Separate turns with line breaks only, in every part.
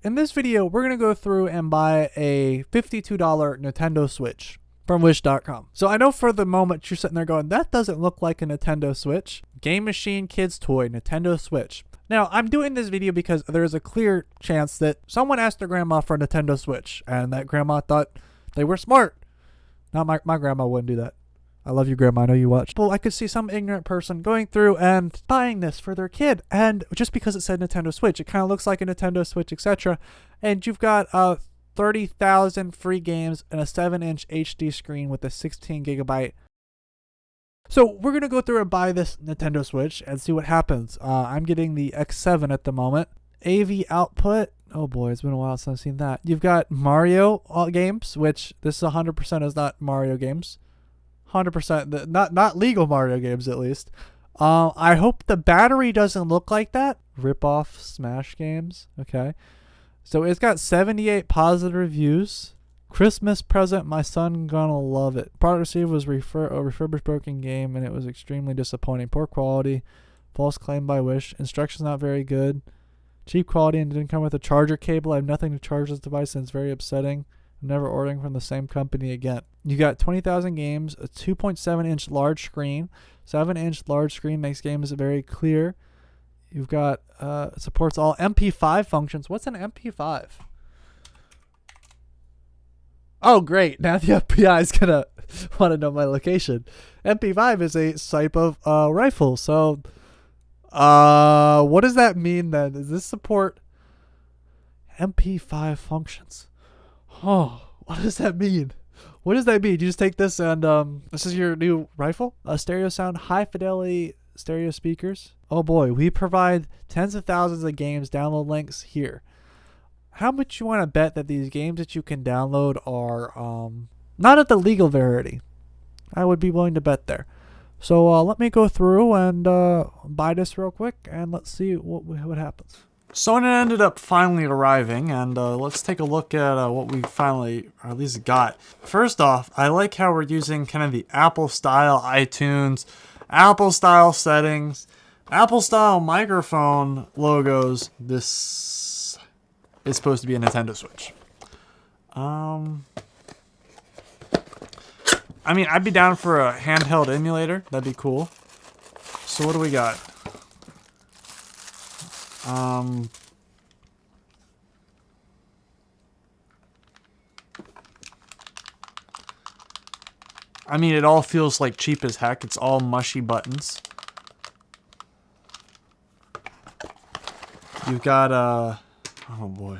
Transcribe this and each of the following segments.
in this video, we're going to go through and buy a $52 Nintendo Switch from Wish.com. So I know for the moment you're sitting there going, that doesn't look like a Nintendo Switch. Game Machine Kids Toy, Nintendo Switch. Now, I'm doing this video because there is a clear chance that someone asked their grandma for a Nintendo Switch, and that grandma thought they were smart. Not my grandma wouldn't do that. I love you, Grandma. I know you watched. Well, I could see some ignorant person going through and buying this for their kid. And just because it said Nintendo Switch, it kind of looks like a Nintendo Switch, etc. And you've got 30,000 free games and a 7-inch HD screen with a 16 gigabyte. So we're going to go through and buy this Nintendo Switch and see what happens. I'm getting the X7 at the moment. AV output. Oh boy, it's been a while since I've seen that. You've got Mario games, which this 100% is not Mario games. 100%, not legal Mario games at least. I hope the battery doesn't look like that. Rip off Smash games. Okay. So it's got 78 positive reviews. Christmas present, my son gonna love it. Product received was a refurbished broken game, and it was extremely disappointing. Poor quality. False claim by Wish. Instructions not very good. Cheap quality and didn't come with a charger cable. I have nothing to charge this device, and it's very upsetting. I'm never ordering from the same company again. You got 20,000 games, a 2.7-inch large screen. 7-inch large screen makes games very clear. You've got supports all MP5 functions. What's an MP5? Oh, great. Now the FBI is going to want to know my location. MP5 is a type of rifle. So what does that mean then? Does this support MP5 functions? Oh, what does that mean? What does that mean? You just take this and this is your new rifle? Stereo sound, high fidelity stereo speakers. Oh boy, we provide tens of thousands of games. Download links here. How much you want to bet that these games that you can download are not at the legal verity? I would be willing to bet there. So let me go through and buy this real quick, and let's see what happens. So it ended up finally arriving, and let's take a look at what we finally, or at least got. First off, I like how we're using kind of the Apple-style iTunes, Apple-style settings, Apple-style microphone logos. This is supposed to be a Nintendo Switch. I mean, I'd be down for a handheld emulator. That'd be cool. So what do we got? I mean, it all feels like cheap as heck. It's all mushy buttons. You've got, oh boy.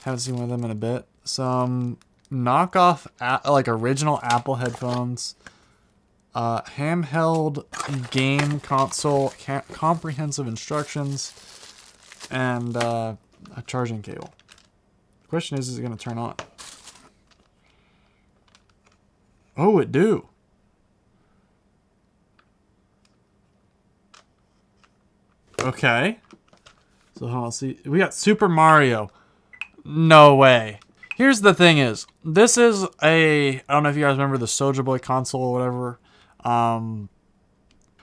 Haven't seen one of them in a bit. Some knockoff, like original Apple headphones. Handheld game console, comprehensive instructions, and a charging cable. The question is it going to turn on? Oh, it do. Okay. So hold on, let's see. We got Super Mario. No way. Here's the thing is, this is I don't know if you guys remember the Soulja Boy console or whatever.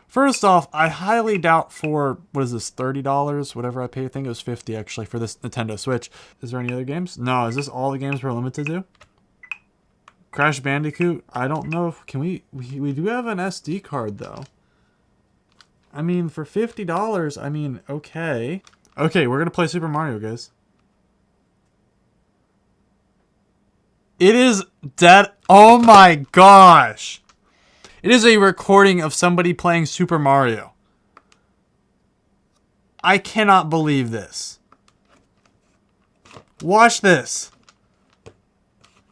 First off, I highly doubt for, what is this, $30, whatever I paid. I think it was $50 actually for this Nintendo Switch. Is there any other games? No, is this all the games we're limited to? Crash Bandicoot? I don't know. Can we do have an SD card though. I mean, for $50, I mean, okay. Okay, we're gonna play Super Mario, guys. It is dead. Oh my gosh. It is a recording of somebody playing Super Mario. I cannot believe this. Watch this.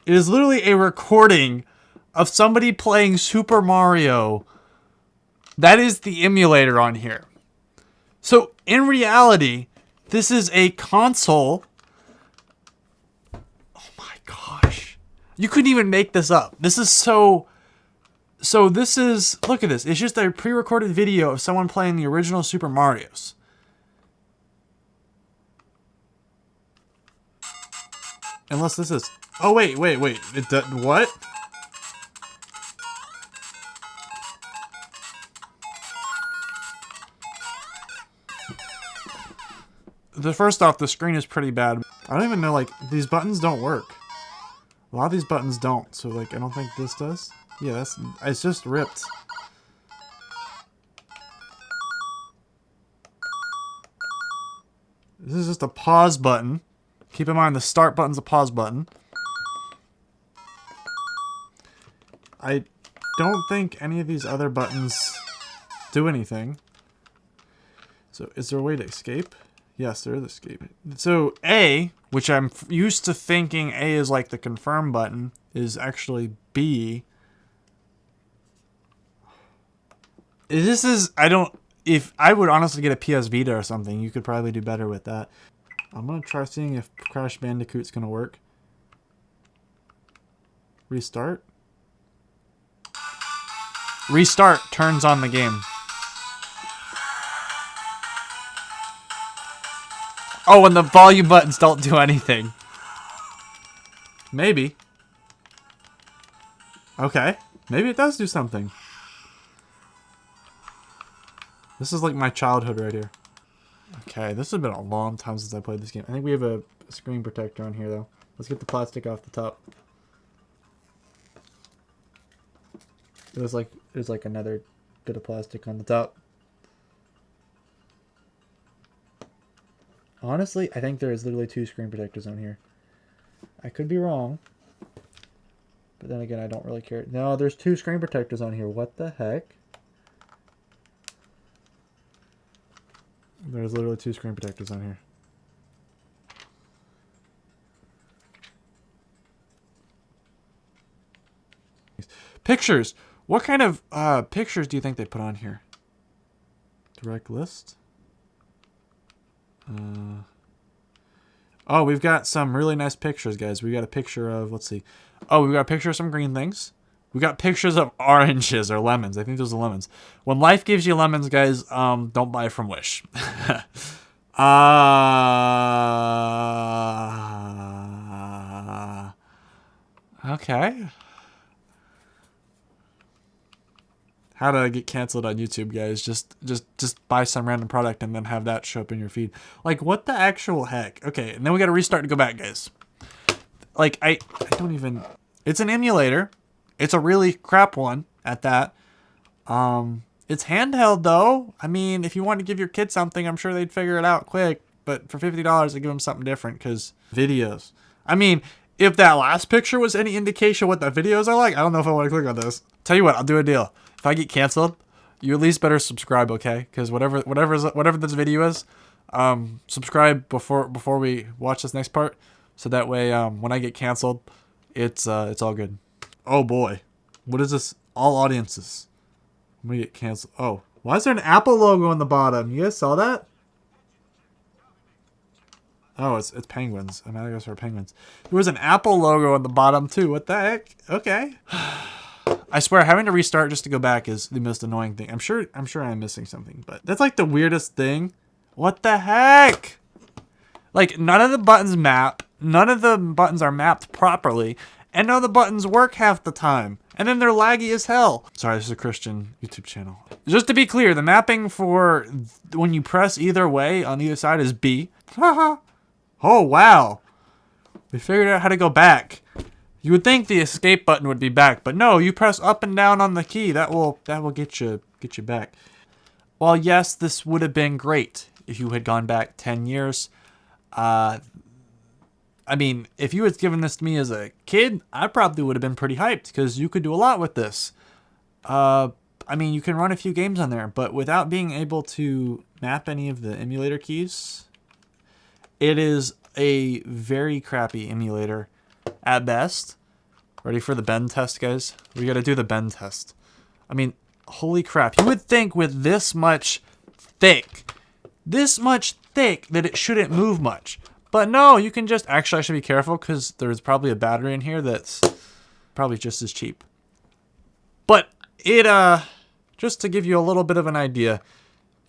It is literally a recording of somebody playing Super Mario. That is the emulator on here. So, in reality, this is a console. Oh my gosh. You couldn't even make this up. This is so... So this is, look at this. It's just a pre-recorded video of someone playing the original Super Marios. Unless this is, oh wait. What? first off, the screen is pretty bad. I don't even know, like, these buttons don't work. A lot of these buttons don't, so, like, I don't think this does. Yeah, it's just ripped. This is just a pause button. Keep in mind, the start button's a pause button. I don't think any of these other buttons do anything. So, is there a way to escape? Yes, there is escape. So, A, which I'm used to thinking A is like the confirm button, is actually B. If I would honestly get a PS Vita or something, you could probably do better with that. I'm going to try seeing if Crash Bandicoot's going to work. Restart. Restart turns on the game. Oh, and the volume buttons don't do anything. Maybe. Okay. Maybe it does do something. This is like my childhood right here. Okay, this has been a long time since I played this game. I think we have a screen protector on here, though. Let's get the plastic off the top. There's like another bit of plastic on the top. Honestly, I think there's literally 2 screen protectors on here. I could be wrong. But then again, I don't really care. No, there's 2 screen protectors on here. What the heck? There's literally 2 screen protectors on here. Pictures! What kind of pictures do you think they put on here? Direct list? Oh, we've got some really nice pictures, guys. We got a picture of, let's see. Oh, we've got a picture of some green things. We got pictures of oranges or lemons. I think those are lemons. When life gives you lemons, guys, don't buy from Wish. Okay. How to get canceled on YouTube, guys. Just buy some random product and then have that show up in your feed. Like, what the actual heck? Okay, and then we got to restart to go back, guys. Like, I don't even... It's an emulator. It's a really crap one at that. It's handheld, though. I mean, if you want to give your kid something, I'm sure they'd figure it out quick. But for $50, I give them something different, because videos. I mean, if that last picture was any indication what the videos are like, I don't know if I want to click on this. Tell you what, I'll do a deal. If I get canceled, you at least better subscribe, okay? Because whatever this video is, subscribe before we watch this next part, so that way when I get canceled, it's all good. Oh boy, what is this? All audiences. I'm gonna get canceled. Oh, why is there an Apple logo on the bottom? You guys saw that? Oh, it's penguins. Madagascar penguins. There was an Apple logo on the bottom too. What the heck? Okay. I swear, having to restart just to go back is the most annoying thing. I'm sure I'm missing something, but that's like the weirdest thing. What the heck? Like, none of the buttons map. None of the buttons are mapped properly. And none of the buttons work half the time. And then they're laggy as hell. Sorry, this is a Christian YouTube channel. Just to be clear, the mapping for when you press either way on either side is B. Haha. Oh, wow. We figured out how to go back. You would think the escape button would be back, but no, you press up and down on the key. That will get you back. Well, yes, this would have been great if you had gone back 10 years. I mean, if you had given this to me as a kid, I probably would have been pretty hyped because you could do a lot with this. I mean, you can run a few games on there, but without being able to map any of the emulator keys, it is a very crappy emulator at best. Ready for the bend test, guys? We got to do the bend test. I mean, holy crap. You would think with this much thick, that it shouldn't move much. But no, you can just... Actually, I should be careful because there's probably a battery in here that's probably just as cheap. But it, just to give you a little bit of an idea,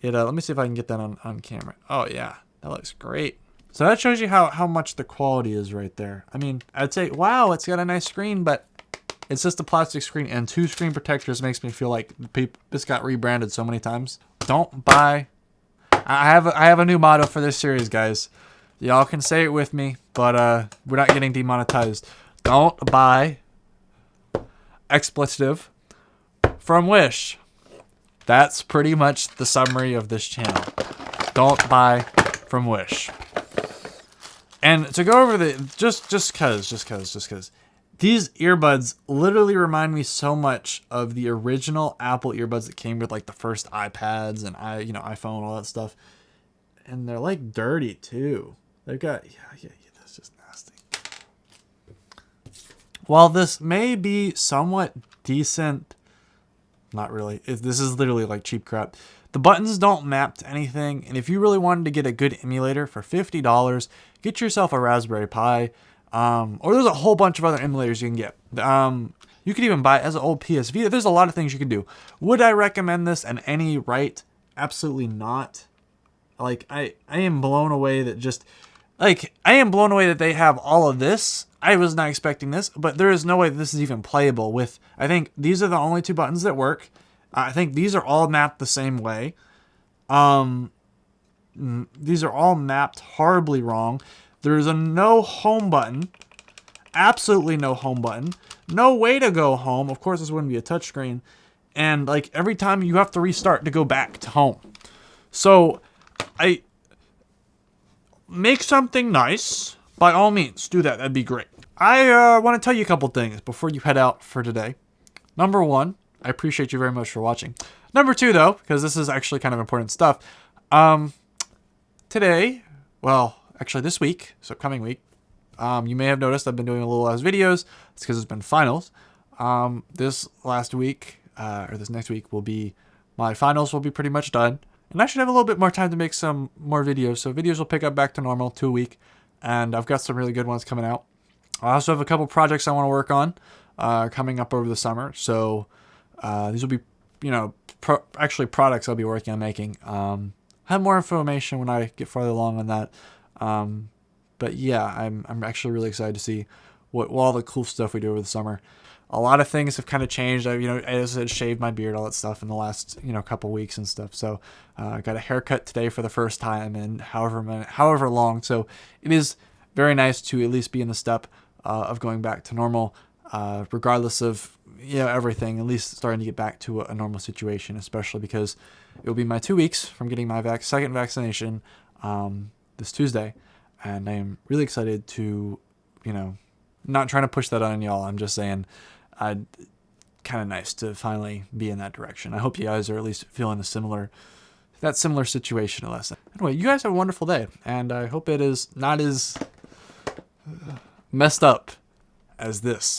let me see if I can get that on camera. Oh, yeah. That looks great. So that shows you how much the quality is right there. I mean, I'd say, wow, it's got a nice screen, but it's just a plastic screen. And 2 screen protectors makes me feel like this got rebranded so many times. Don't buy... I have a new motto for this series, guys. Y'all can say it with me, but we're not getting demonetized. Don't buy expletive from Wish. That's pretty much the summary of this channel. Don't buy from Wish. And to go over the just cause these earbuds literally remind me so much of the original Apple earbuds that came with like the first iPads and iPhone, all that stuff. And they're like dirty too. They've got yeah, that's just nasty. While this may be somewhat decent, not really. This is literally like cheap crap. The buttons don't map to anything, and if you really wanted to get a good emulator for $50, get yourself a Raspberry Pi, or there's a whole bunch of other emulators you can get. You could even buy it as an old PS Vita. There's a lot of things you can do. Would I recommend this in any right? Absolutely not. Like, I am blown away that they have all of this. I was not expecting this, but there is no way that this is even playable with, I think these are the only two buttons that work. I think these are all mapped the same way. These are all mapped horribly wrong. There's a no home button. Absolutely no home button. No way to go home. Of course, this wouldn't be a touchscreen. And like every time you have to restart to go back to home. So I make something nice. By all means, do that. That'd be great. I want to tell you a couple things before you head out for today. Number one, I appreciate you very much for watching. Number two, though, because this is actually kind of important stuff. Today, well, actually this week, so coming week, you may have noticed I've been doing a little less videos. It's because it's been finals. This last week, or this next week, my finals will be pretty much done. And I should have a little bit more time to make some more videos. So videos will pick up back to normal 2 a week. And I've got some really good ones coming out. I also have a couple projects I want to work on coming up over the summer. So these will be, actually products I'll be working on making. I'll have more information when I get farther along on that. But yeah, I'm actually really excited to see what all the cool stuff we do over the summer. A lot of things have kind of changed. As I shaved my beard, all that stuff in the last, couple weeks and stuff. So I got a haircut today for the first time in however long. So it is very nice to at least be in the step of going back to normal, regardless of everything. At least starting to get back to a normal situation, especially because it will be my 2 weeks from getting my second vaccination this Tuesday, and I am really excited to, not trying to push that on y'all. I'm just saying. Kind of nice to finally be in that direction. I hope you guys are at least feeling that similar situation. Anyway, you guys have a wonderful day, and I hope it is not as messed up as this.